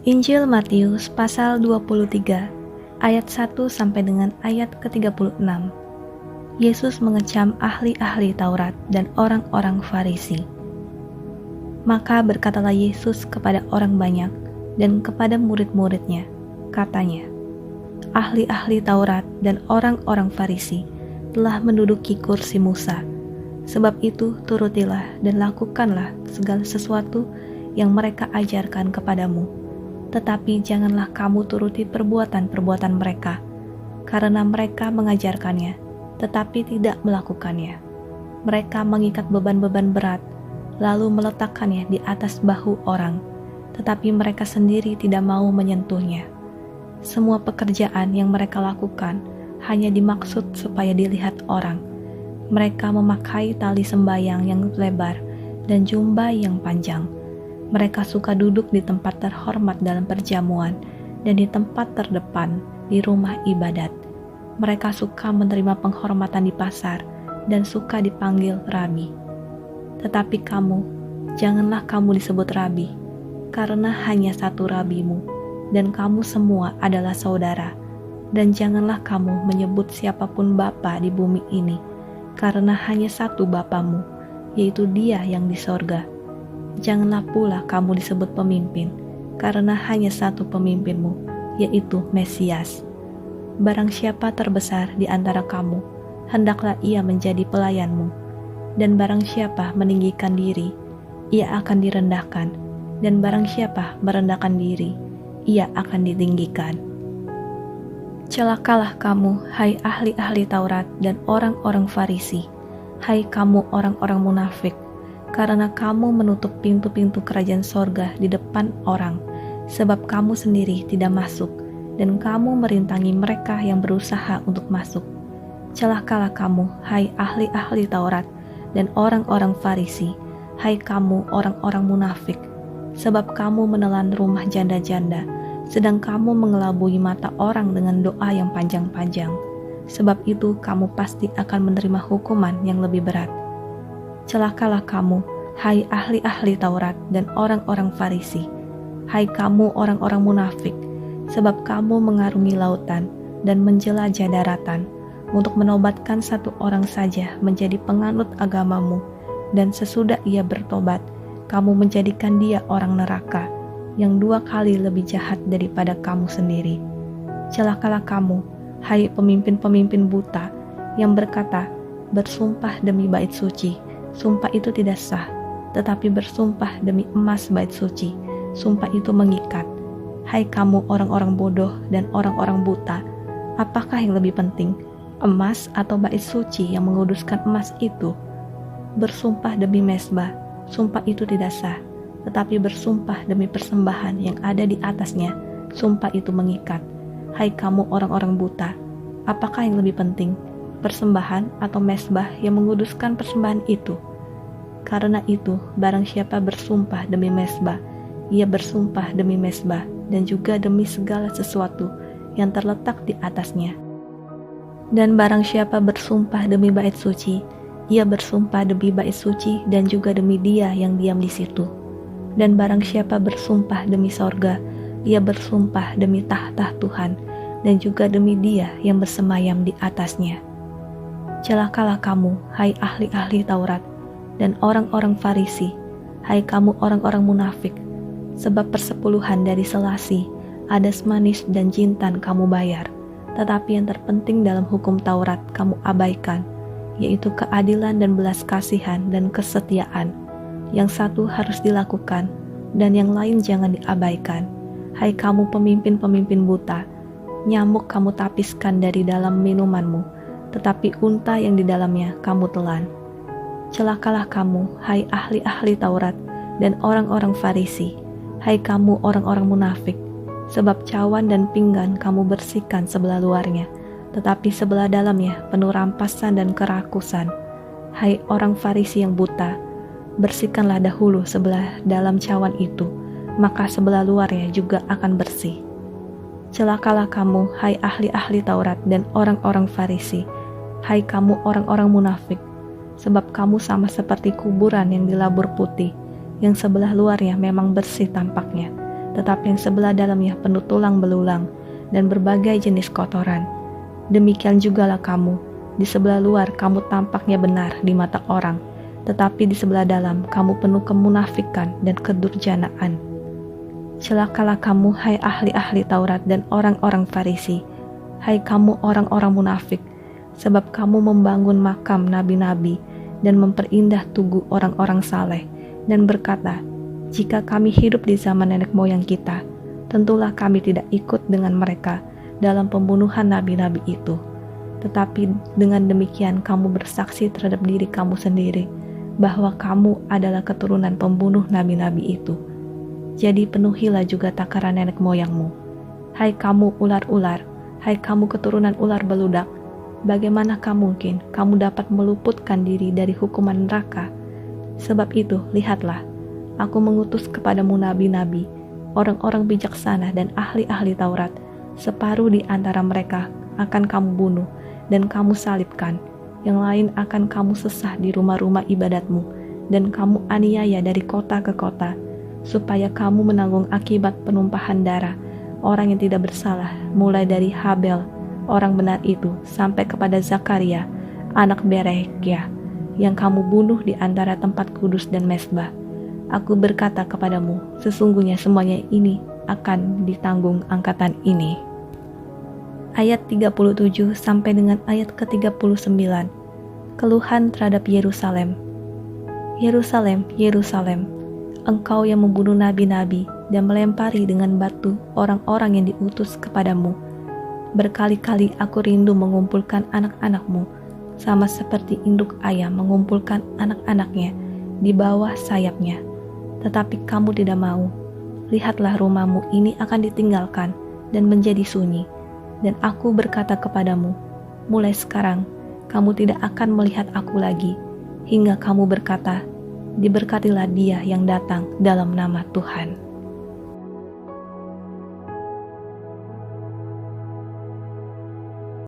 Injil Matius pasal 23 ayat 1 sampai dengan ayat ke-36. Yesus mengecam ahli-ahli Taurat dan orang-orang Farisi. Maka berkatalah Yesus kepada orang banyak dan kepada murid-muridnya, katanya, ahli-ahli Taurat dan orang-orang Farisi telah menduduki kursi Musa. Sebab itu turutilah dan lakukanlah segala sesuatu yang mereka ajarkan kepadamu. Tetapi janganlah kamu turuti perbuatan-perbuatan mereka, karena mereka mengajarkannya, tetapi tidak melakukannya. Mereka mengikat beban-beban berat, lalu meletakkannya di atas bahu orang, tetapi mereka sendiri tidak mau menyentuhnya. Semua pekerjaan yang mereka lakukan hanya dimaksud supaya dilihat orang. Mereka memakai tali sembayang yang lebar dan jumbai yang panjang. Mereka suka duduk di tempat terhormat dalam perjamuan dan di tempat terdepan di rumah ibadat. Mereka suka menerima penghormatan di pasar dan suka dipanggil rabi. Tetapi kamu, janganlah kamu disebut rabi, karena hanya satu rabimu, dan kamu semua adalah saudara. Dan janganlah kamu menyebut siapapun bapa di bumi ini, karena hanya satu Bapamu, yaitu Dia yang di sorga. Janganlah pula kamu disebut pemimpin, karena hanya satu pemimpinmu, yaitu Mesias. Barang siapa terbesar di antara kamu, hendaklah ia menjadi pelayanmu. Dan barang siapa meninggikan diri, ia akan direndahkan. Dan barang siapa merendahkan diri, ia akan ditinggikan. Celakalah kamu, hai ahli-ahli Taurat dan orang-orang Farisi, hai kamu orang-orang munafik, karena kamu menutup pintu-pintu kerajaan sorga di depan orang, sebab kamu sendiri tidak masuk, dan kamu merintangi mereka yang berusaha untuk masuk. Celakalah kamu, hai ahli-ahli Taurat dan orang-orang Farisi, hai kamu orang-orang munafik, sebab kamu menelan rumah janda-janda, sedang kamu mengelabui mata orang dengan doa yang panjang-panjang. Sebab itu kamu pasti akan menerima hukuman yang lebih berat. Celakalah kamu, hai ahli-ahli Taurat dan orang-orang Farisi, hai kamu orang-orang munafik, sebab kamu mengarungi lautan dan menjelajah daratan untuk menobatkan satu orang saja menjadi penganut agamamu, dan sesudah ia bertobat, kamu menjadikan dia orang neraka, yang 2 kali lebih jahat daripada kamu sendiri. Celakalah kamu, hai pemimpin-pemimpin buta, yang berkata, bersumpah demi bait suci, sumpah itu tidak sah, tetapi bersumpah demi emas bait suci, sumpah itu mengikat. Hai kamu orang-orang bodoh dan orang-orang buta, apakah yang lebih penting, emas atau bait suci yang menguduskan emas itu? Bersumpah demi mezbah, sumpah itu tidak sah, tetapi bersumpah demi persembahan yang ada di atasnya, sumpah itu mengikat. Hai kamu orang-orang buta, apakah yang lebih penting, persembahan atau mezbah yang menguduskan persembahan itu? Karena itu, barang siapa bersumpah demi mezbah, ia bersumpah demi mezbah dan juga demi segala sesuatu yang terletak di atasnya. Dan barang siapa bersumpah demi bait suci, ia bersumpah demi bait suci dan juga demi Dia yang diam di situ. Dan barang siapa bersumpah demi sorga, ia bersumpah demi tahta Tuhan, dan juga demi Dia yang bersemayam di atasnya. Celakalah kamu, hai ahli-ahli Taurat, dan orang-orang Farisi, hai kamu orang-orang munafik, sebab persepuluhan dari selasi, adas manis dan jintan kamu bayar, tetapi yang terpenting dalam hukum Taurat kamu abaikan, yaitu keadilan dan belas kasihan dan kesetiaan. Yang satu harus dilakukan, dan yang lain jangan diabaikan. Hai kamu pemimpin-pemimpin buta, nyamuk kamu tapiskan dari dalam minumanmu, tetapi unta yang di dalamnya kamu telan. Celakalah kamu, hai ahli-ahli Taurat dan orang-orang Farisi, hai kamu orang-orang munafik, sebab cawan dan pinggan kamu bersihkan sebelah luarnya, tetapi sebelah dalamnya penuh rampasan dan kerakusan. Hai orang Farisi yang buta, bersihkanlah dahulu sebelah dalam cawan itu, maka sebelah luarnya juga akan bersih. Celakalah kamu, hai ahli-ahli Taurat dan orang-orang Farisi, hai kamu orang-orang munafik, sebab kamu sama seperti kuburan yang dilabur putih, yang sebelah luarnya memang bersih tampaknya, tetapi yang sebelah dalamnya penuh tulang belulang dan berbagai jenis kotoran. Demikian jugalah kamu, di sebelah luar kamu tampaknya benar di mata orang, tetapi di sebelah dalam kamu penuh kemunafikan dan kedurjanaan. Celakalah kamu, hai ahli-ahli Taurat dan orang-orang Farisi, hai kamu orang-orang munafik, sebab kamu membangun makam nabi-nabi dan memperindah tugu orang-orang saleh, dan berkata, jika kami hidup di zaman nenek moyang kita, tentulah kami tidak ikut dengan mereka dalam pembunuhan nabi-nabi itu. Tetapi dengan demikian kamu bersaksi terhadap diri kamu sendiri, bahwa kamu adalah keturunan pembunuh nabi-nabi itu. Jadi penuhilah juga takaran nenek moyangmu. Hai kamu ular-ular, hai kamu keturunan ular beludak, bagaimanakah mungkin kamu dapat meluputkan diri dari hukuman neraka? Sebab itu, lihatlah, aku mengutus kepadamu nabi-nabi, orang-orang bijaksana dan ahli-ahli Taurat. Separuh di antara mereka akan kamu bunuh dan kamu salibkan, yang lain akan kamu sesah di rumah-rumah ibadatmu, dan kamu aniaya dari kota ke kota, supaya kamu menanggung akibat penumpahan darah orang yang tidak bersalah, mulai dari Habel, orang benar itu, sampai kepada Zakaria, anak Berekia, yang kamu bunuh di antara tempat kudus dan mezbah. Aku berkata kepadamu, sesungguhnya semuanya ini akan ditanggung angkatan ini. Ayat 37 sampai dengan ayat ke-39. Keluhan terhadap Yerusalem. Yerusalem, Yerusalem, engkau yang membunuh nabi-nabi dan melempari dengan batu orang-orang yang diutus kepadamu. Berkali-kali aku rindu mengumpulkan anak-anakmu, sama seperti induk ayam mengumpulkan anak-anaknya di bawah sayapnya. Tetapi kamu tidak mau. Lihatlah, rumahmu ini akan ditinggalkan dan menjadi sunyi. Dan aku berkata kepadamu, mulai sekarang kamu tidak akan melihat aku lagi, hingga kamu berkata, diberkatilah dia yang datang dalam nama Tuhan.